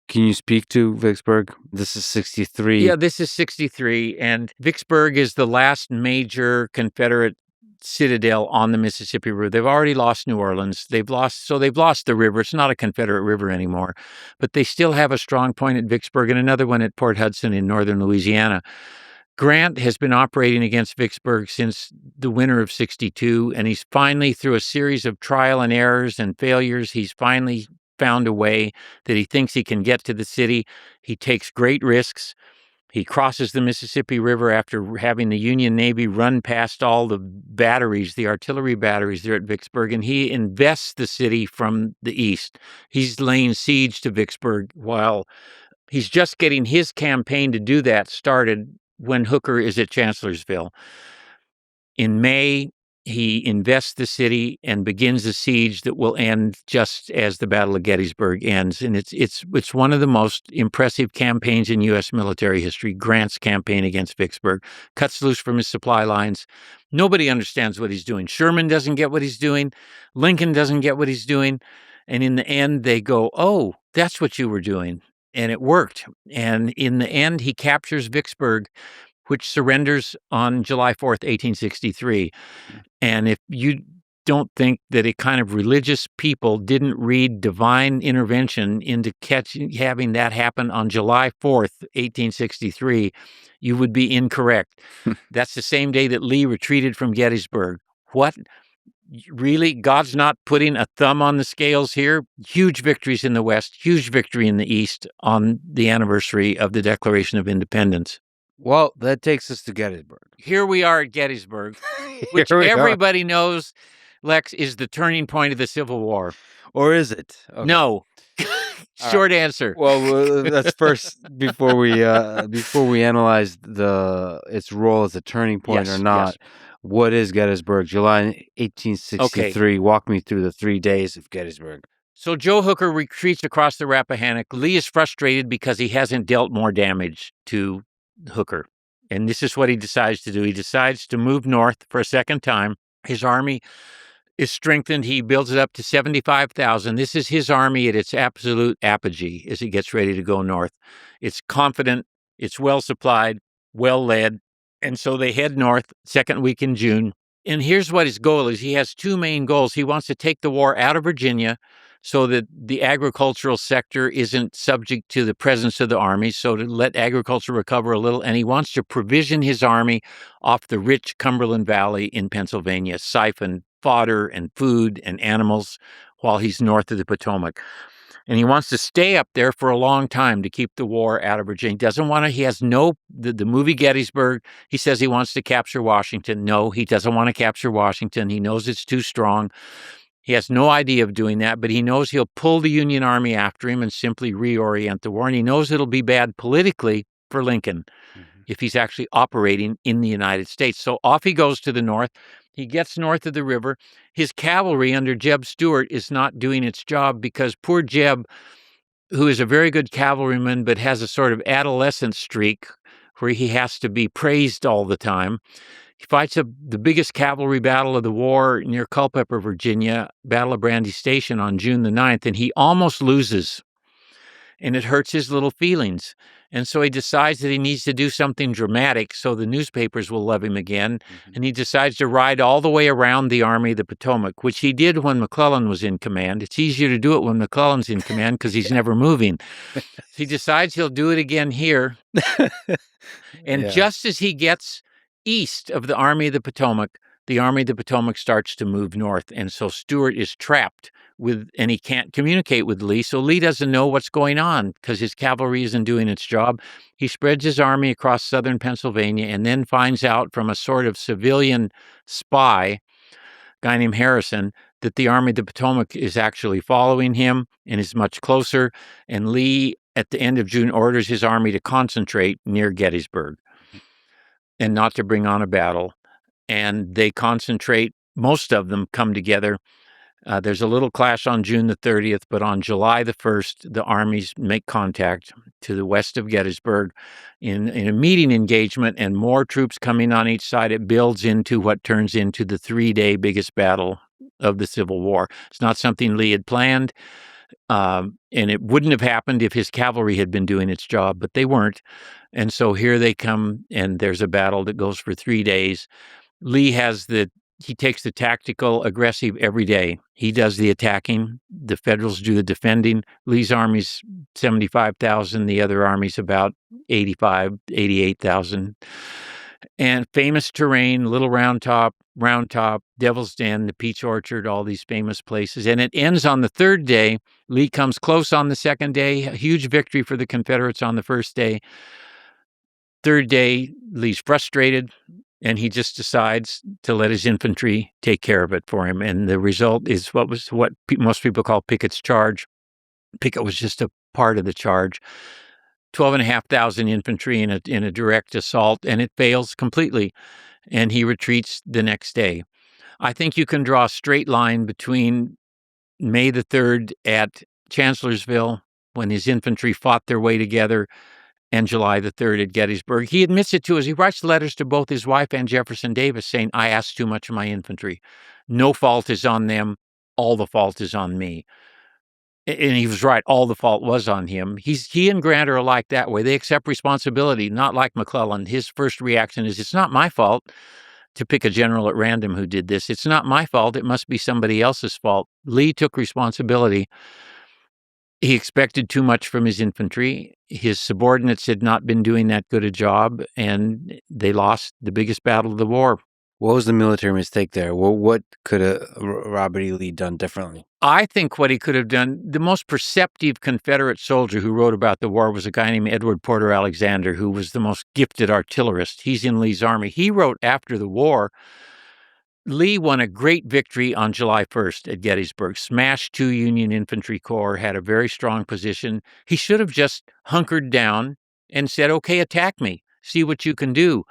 Can you speak to Vicksburg? This is 63. Yeah, this is 63, and Vicksburg is the last major Confederate citadel on the Mississippi River. They've already lost New Orleans. They've lost the river. It's not a Confederate river anymore, but they still have a strong point at Vicksburg and another one at Port Hudson in northern Louisiana. Grant has been operating against Vicksburg since the winter of 62, and he's finally, through a series of trial and errors and failures, he's finally found a way that he thinks he can get to the city. He takes great risks. He crosses the Mississippi River after having the Union Navy run past all the batteries, the artillery batteries there at Vicksburg, and he invests the city from the east. He's laying siege to Vicksburg while he's just getting his campaign to do that started when Hooker is at Chancellorsville. In May, he invests the city and begins a siege that will end just as the Battle of Gettysburg ends. And it's one of the most impressive campaigns in U.S. military history. Grant's campaign against Vicksburg cuts loose from his supply lines. Nobody understands what he's doing. Sherman doesn't get what he's doing. Lincoln doesn't get what he's doing. And in the end, they go, "Oh, that's what you were doing." And it worked. And in the end, he captures Vicksburg, which surrenders on July 4th, 1863. And if you don't think that a kind of religious people didn't read divine intervention into having that happen on July 4th, 1863, you would be incorrect. That's the same day that Lee retreated from Gettysburg. What? Really? God's not putting a thumb on the scales here? Huge victories in the West, huge victory in the East on the anniversary of the Declaration of Independence. Well, that takes us to Gettysburg. Here we are at Gettysburg, which everybody knows, Lex, is the turning point of the Civil War. Or is it? Okay. No. Short answer. Well, that's first before we analyze its role as a turning point or not. Yes. What is Gettysburg? July 1863. Okay. Walk me through the 3 days of Gettysburg. So Joe Hooker retreats across the Rappahannock. Lee is frustrated because he hasn't dealt more damage to Hooker. And this is what he decides to do. He decides to move north for a second time. His army is strengthened. He builds it up to 75,000. This is his army at its absolute apogee as it gets ready to go north. It's confident, it's well supplied, well led. And so they head north, second week in June. And here's what his goal is. He has two main goals. He wants to take the war out of Virginia so that the agricultural sector isn't subject to the presence of the army, so to let agriculture recover a little. And he wants to provision his army off the rich Cumberland Valley in Pennsylvania, siphon fodder and food and animals while he's north of the Potomac. And he wants to stay up there for a long time to keep the war out of Virginia. He doesn't want to, he has no, the movie Gettysburg, he says he wants to capture Washington. No, he doesn't want to capture Washington. He knows it's too strong. He has no idea of doing that, but he knows he'll pull the Union Army after him and simply reorient the war. And he knows it'll be bad politically for Lincoln if he's actually operating in the United States. So off he goes to the north. He gets north of the river. His cavalry under Jeb Stuart is not doing its job because poor Jeb, who is a very good cavalryman but has a sort of adolescent streak where he has to be praised all the time, he fights the biggest cavalry battle of the war near Culpeper, Virginia, Battle of Brandy Station on June the 9th, and he almost loses. And it hurts his little feelings. And so he decides that he needs to do something dramatic so the newspapers will love him again. And he decides to ride all the way around the Army of the Potomac, which he did when McClellan was in command. It's easier to do it when McClellan's in command because he's never moving. He decides he'll do it again here. And just as he gets east of the Army of the Potomac starts to move north. And so Stuart is trapped and he can't communicate with Lee. So Lee doesn't know what's going on because his cavalry isn't doing its job. He spreads his army across southern Pennsylvania and then finds out from a sort of civilian spy, guy named Harrison, that the Army of the Potomac is actually following him and is much closer. And Lee, at the end of June, orders his army to concentrate near Gettysburg and not to bring on a battle. And they concentrate, most of them come together. There's a little clash on June the 30th, but on July the 1st, the armies make contact to the west of Gettysburg in a meeting engagement, and more troops coming on each side. It builds into what turns into the 3-day biggest battle of the Civil War. It's not something Lee had planned. And it wouldn't have happened if his cavalry had been doing its job, but they weren't. And so here they come, and there's a battle that goes for 3 days. Lee he takes the tactical aggressive every day. He does the attacking. The Federals do the defending. Lee's army's 75,000. The other army's about 88,000. And famous terrain, Little Round Top, Devil's Den, the Peach Orchard, all these famous places. And it ends on the 3rd day. Lee comes close on the 2nd day. A huge victory for the Confederates on the 1st day. 3rd day, Lee's frustrated, and he just decides to let his infantry take care of it for him. And the result is what most people call Pickett's charge. Pickett was just a part of the charge. 12,500 infantry in a direct assault, and it fails completely. And he retreats the next day. I think you can draw a straight line between May the 3rd at Chancellorsville, when his infantry fought their way together, and July the 3rd at Gettysburg. He admits it to us. He writes letters to both his wife and Jefferson Davis saying, I asked too much of my infantry. No fault is on them. All the fault is on me. And he was right. All the fault was on him. He and Grant are alike that way. They accept responsibility, not like McClellan. His first reaction is, it's not my fault to pick a general at random who did this. It's not my fault. It must be somebody else's fault. Lee took responsibility. He expected too much from his infantry. His subordinates had not been doing that good a job, and they lost the biggest battle of the war. What was the military mistake there? What could Robert E. Lee done differently? I think what he could have done, the most perceptive Confederate soldier who wrote about the war was a guy named Edward Porter Alexander, who was the most gifted artillerist. He's in Lee's army. He wrote after the war, Lee won a great victory on July 1st at Gettysburg, smashed 2 Union infantry corps, had a very strong position. He should have just hunkered down and said, okay, attack me, see what you can do.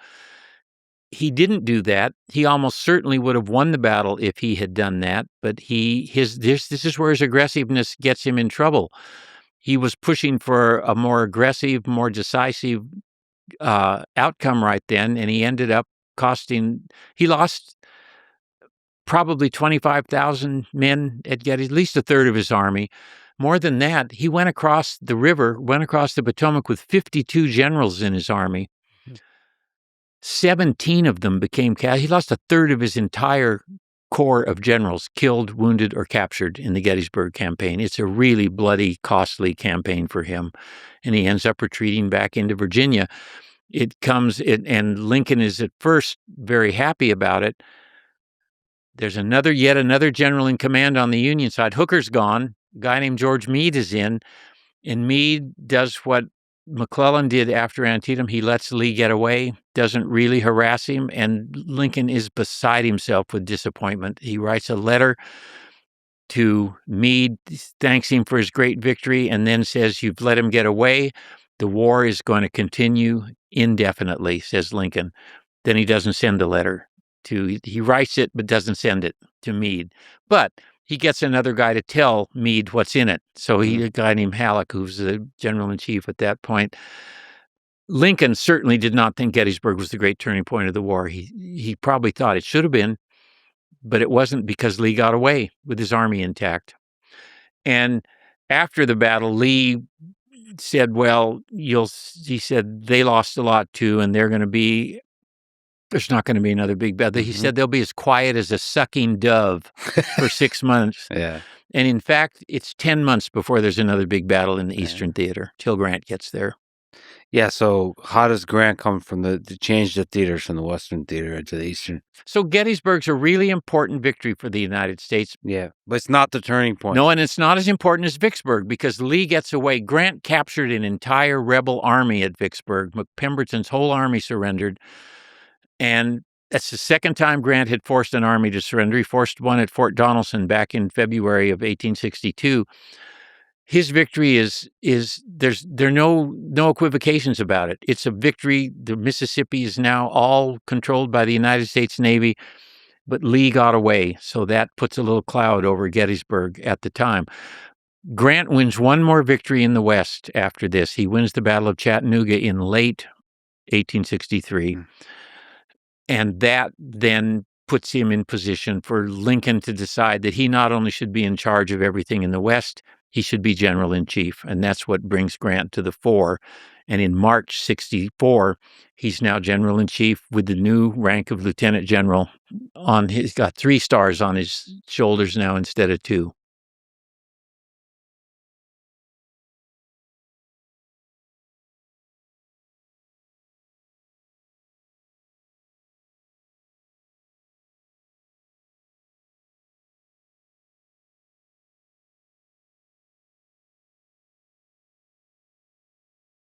He didn't do that. He almost certainly would have won the battle if he had done that, but this is where his aggressiveness gets him in trouble. He was pushing for a more aggressive, more decisive outcome right then, and he ended up he lost probably 25,000 men at Gettysburg, at least a third of his army. More than that, he went across the river, went across the Potomac with 52 generals in his army. 17 of them became he lost a third of his entire corps of generals killed, wounded, or captured in the Gettysburg campaign. It's a really bloody, costly campaign for him, and he ends up retreating back into Virginia. And Lincoln is at first very happy about it. There's yet another general in command on the Union side. Hooker's gone. A guy named George Meade is in, and Meade does what McClellan did after Antietam. He lets Lee get away, doesn't really harass him, and Lincoln is beside himself with disappointment. He writes a letter to Meade, thanks him for his great victory, and then says, you've let him get away. The war is going to continue indefinitely, says Lincoln. Then he doesn't send a letter. He writes it but doesn't send it to Meade. But he gets another guy to tell Meade what's in it. So a guy named Halleck, who's the general-in-chief at that point. Lincoln certainly did not think Gettysburg was the great turning point of the war. He probably thought it should have been, but it wasn't, because Lee got away with his army intact. And after the battle, Lee said, he said, they lost a lot too, and there's not going to be another big battle. He said they'll be as quiet as a sucking dove for 6 months. Yeah. And in fact, it's 10 months before there's another big battle in the Eastern Theater, till Grant gets there. Yeah, so how does Grant come from the change the theaters from the Western Theater to the Eastern? So Gettysburg's a really important victory for the United States. Yeah, but it's not the turning point. No, and it's not as important as Vicksburg, because Lee gets away. Grant captured an entire rebel army at Vicksburg. Pemberton's whole army surrendered. And that's the second time Grant had forced an army to surrender. He forced one at Fort Donelson back in February of 1862. His victory there are no equivocations about it. It's a victory. The Mississippi is now all controlled by the United States Navy, but Lee got away. So that puts a little cloud over Gettysburg at the time. Grant wins one more victory in the West after this. He wins the Battle of Chattanooga in late 1863. And that then puts him in position for Lincoln to decide that he not only should be in charge of everything in the West, he should be general in chief. And that's what brings Grant to the fore. And in March 64, he's now general in chief with the new rank of lieutenant general. He's got 3 stars on his shoulders now instead of 2.